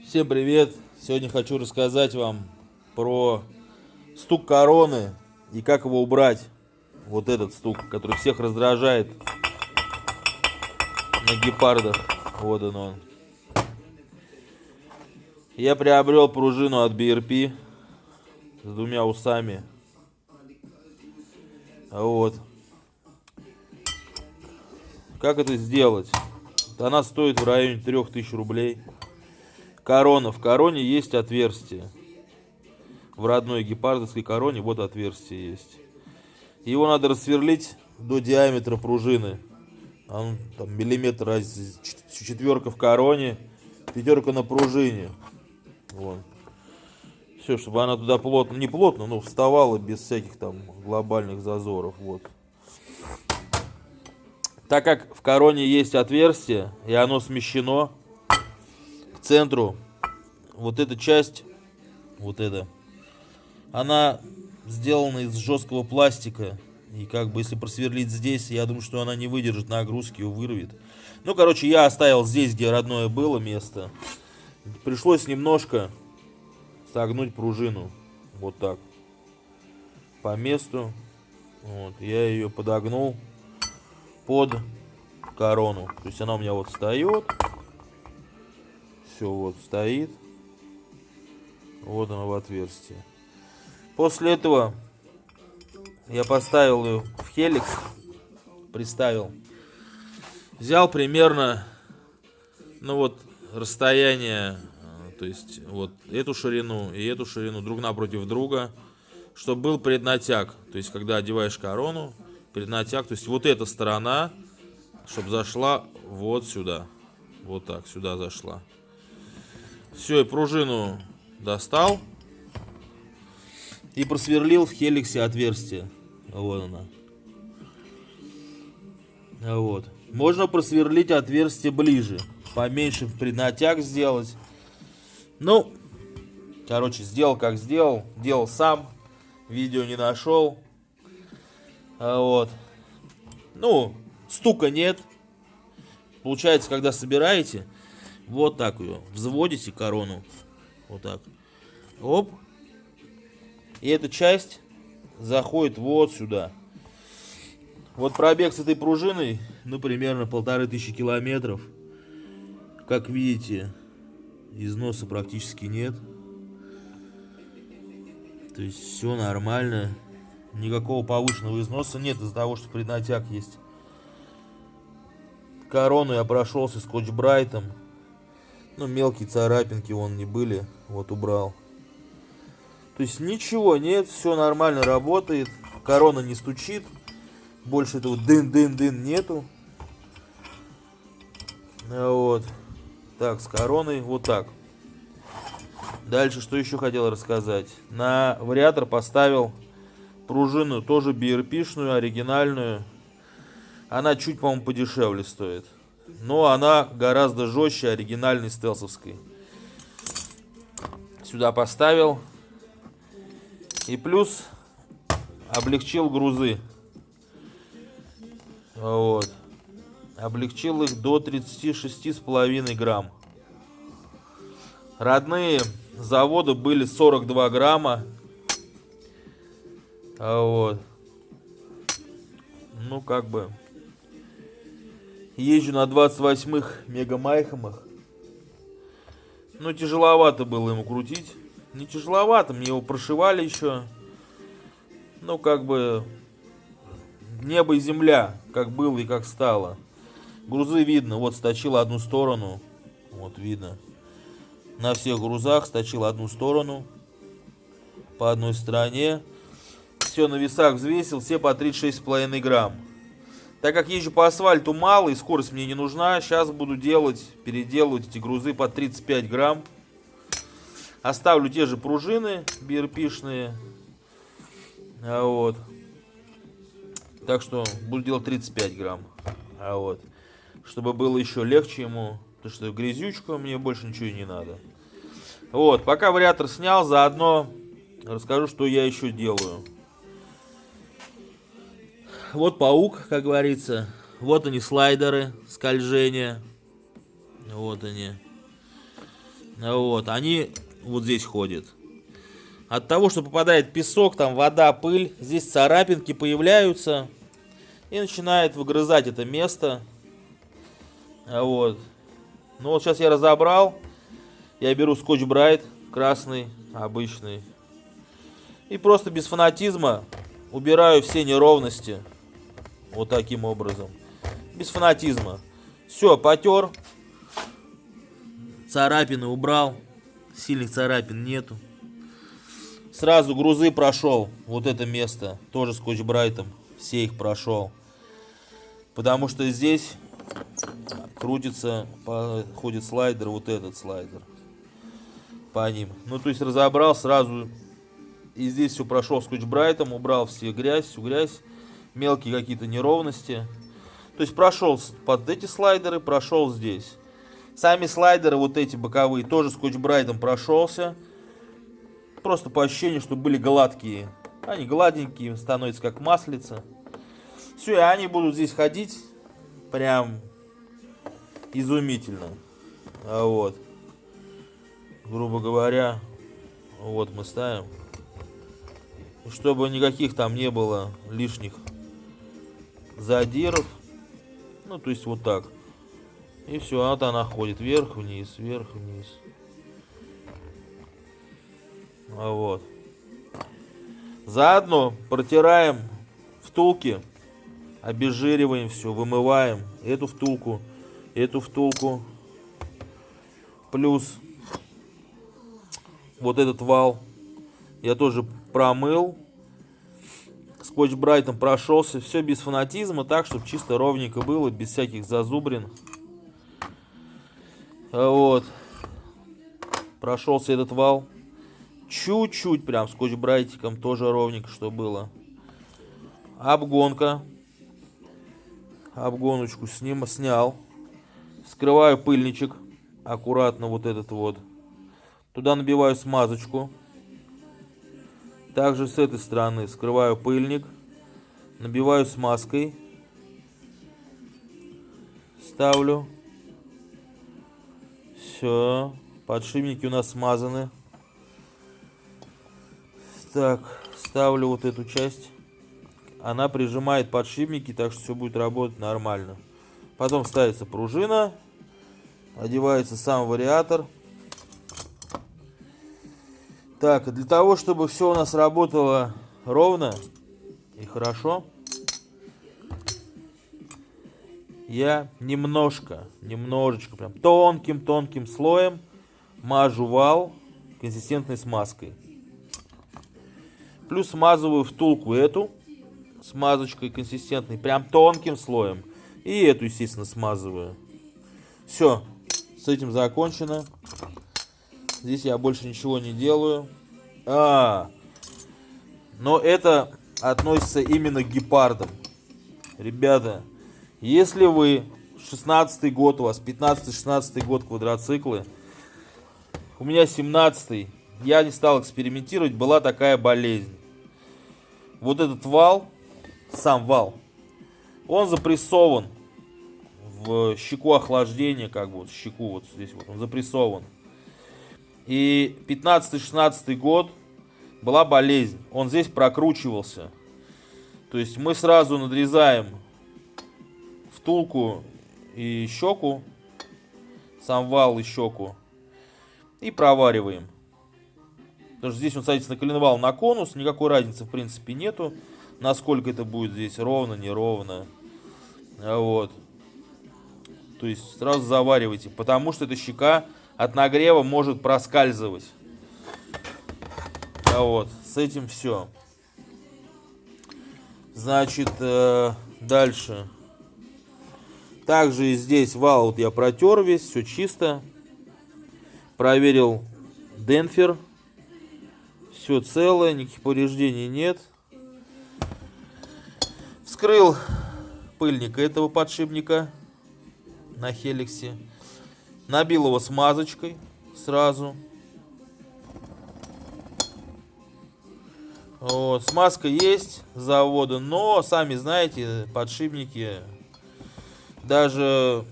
Всем привет! Сегодня хочу рассказать вам про стук короны и как его убрать. Вот этот стук, который всех раздражает на гепардах. Вот он. Я приобрел пружину от BRP с двумя усами. Вот. Как это сделать? Она стоит в районе 3000 рублей. Корона. В короне есть отверстие. В родной гепардовской короне вот отверстие есть. Его надо рассверлить до диаметра пружины. Он там миллиметр разница. Четверка в короне, пятерка на пружине. Вот. Все, чтобы она туда плотно, не плотно, но вставала без всяких там глобальных зазоров. Вот. Так как в короне есть отверстие, и оно смещено к центру, вот эта часть, вот эта, она сделана из жесткого пластика. И как бы если просверлить здесь, я думаю, что она не выдержит нагрузки, ее вырвет. Ну, короче, я оставил здесь, где родное было место. Пришлось немножко согнуть пружину. Вот так. По месту. Вот, я ее подогнул под корону. То есть она у меня вот встает. Все вот стоит. Вот она в отверстие. После этого я поставил ее в хеликс. Приставил. Взял примерно, ну вот, расстояние, то есть вот эту ширину и эту ширину друг напротив друга, чтобы был преднатяг. То есть когда одеваешь корону, преднатяг, то есть вот эта сторона, чтобы зашла вот сюда. Вот так, сюда зашла. Все, и пружину достал и просверлил в хеликсе отверстие. Вот она. Вот. Можно просверлить отверстие ближе, поменьше преднатяг сделать. Ну, короче, сделал как сделал, делал сам, видео не нашел. Вот. Ну, стука нет. Получается, когда собираете, вот так ее взводите корону, вот так, оп, и эта часть заходит вот сюда. Вот пробег с этой пружиной, ну, примерно 1500 километров. Как видите, износа практически нет. То есть все нормально. Никакого повышенного износа нет из-за того, что преднатяг есть. Корону я прошелся скотч-брайтом. Ну, мелкие царапинки вон не были. Вот убрал. То есть ничего нет, все нормально работает. Корона не стучит. Больше этого дын-дын-дын нету. Вот. Так, с короной вот так. Дальше, что еще хотел рассказать. На вариатор поставил пружину, тоже BRP-шную, оригинальную. Она чуть, по-моему, подешевле стоит. Но она гораздо жестче оригинальной стелсовской. Сюда поставил. И плюс облегчил грузы. Вот. Облегчил их до 36,5 грамм. Родные завода были 42 грамма. Вот. Ну, как бы. Езжу на 28-х мегамайхамах. Ну, тяжеловато было ему крутить. Не тяжеловато, мне его прошивали еще. Ну, как бы. Небо и земля, как было и как стало. Грузы видно, вот сточил одну сторону. Вот видно. На всех грузах сточил одну сторону. По одной стороне. Все на весах взвесил, все по 36,5 грамм. Так как езжу по асфальту мало и скорость мне не нужна, сейчас буду переделывать эти грузы по 35 грамм. Оставлю те же пружины BRP-шные. Вот. Так что буду делать 35 грамм. Вот. Чтобы было еще легче ему. Потому что грязючка, мне больше ничего и не надо. Вот. Пока вариатор снял, заодно расскажу, что я еще делаю. Вот паук, как говорится. Вот они, слайдеры скольжения. Вот они. Вот, они вот здесь ходят. От того, что попадает песок, там вода, пыль, здесь царапинки появляются. И начинает выгрызать это место. Вот. Ну вот сейчас я разобрал. Я беру скотч-брайт красный, обычный. И просто без фанатизма убираю все неровности. Вот таким образом. Без фанатизма. Все, потер. Царапины убрал. Сильных царапин нету. Сразу грузы прошел. Вот это место. Тоже скотч-брайтом. Все их прошел. Потому что здесь крутится, ходит слайдер. Вот этот слайдер. По ним. Ну, то есть разобрал сразу. И здесь все прошел скотч-брайтом. Убрал всю грязь. Мелкие какие-то неровности. То есть прошел под эти слайдеры. Прошел здесь. Сами слайдеры, вот эти боковые, тоже скотч-брайтом прошелся. Просто по ощущению, что были гладкие. Они гладенькие, становятся как маслица. Все, и они будут здесь ходить прям изумительно. Вот. Грубо говоря, вот мы ставим. И чтобы никаких там не было лишних задиров. Ну, то есть вот так. И все, вот она ходит вверх-вниз, вверх-вниз. Вот. Заодно протираем втулки, обезжириваем все, вымываем эту втулку. Плюс вот этот вал я тоже промыл. Скотч-брайтом прошелся. Все без фанатизма, так, чтобы чисто ровненько было, без всяких зазубрин. Вот. Прошелся этот вал. Чуть-чуть прям скотч-брайтиком тоже ровненько, что было. Обгонка. Обгоночку снял. Вскрываю пыльничек. Аккуратно вот этот вот. Туда набиваю смазочку. Также с этой стороны вскрываю пыльник. Набиваю смазкой. Ставлю. Все. Подшипники у нас смазаны. Так, ставлю вот эту часть. Она прижимает подшипники, так что все будет работать нормально. Потом ставится пружина. Одевается сам вариатор. Так, для того, чтобы все у нас работало ровно и хорошо, я немножечко, прям тонким слоем мажу вал консистентной смазкой. Плюс смазываю втулку эту смазочкой консистентной, прям тонким слоем. И эту, естественно, смазываю. Все, с этим закончено. Здесь я больше ничего не делаю. Но это относится именно к гепардам. Ребята, если вы 16-й год, у вас 15-16 год квадроциклы, у меня 17-й, я не стал экспериментировать, была такая болезнь. Вот этот вал, сам вал, он запрессован в щеку охлаждения, как бы вот щеку вот здесь вот, он запрессован. И 15-16 год была болезнь, он здесь прокручивался. То есть мы сразу надрезаем втулку и щеку, сам вал и щеку, и провариваем. Потому что здесь он садится на коленвал, на конус, никакой разницы в принципе нету, насколько это будет здесь ровно, неровно. Вот. То есть сразу заваривайте, потому что эта щека от нагрева может проскальзывать. Вот, с этим все. Значит, дальше. Также и здесь вал вот я протер весь, все чисто. Проверил демпфер. Все целое, никаких повреждений нет. Вскрыл пыльник этого подшипника на хеликсе. Набил его смазочкой сразу. Вот, смазка есть с завода, но сами знаете, подшипники даже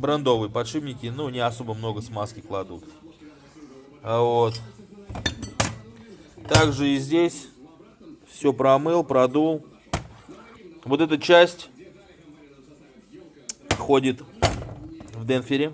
брендовые подшипники, ну, не особо много смазки кладут. Вот. Также и здесь все промыл, продул. Вот эта часть ходит в демпфере.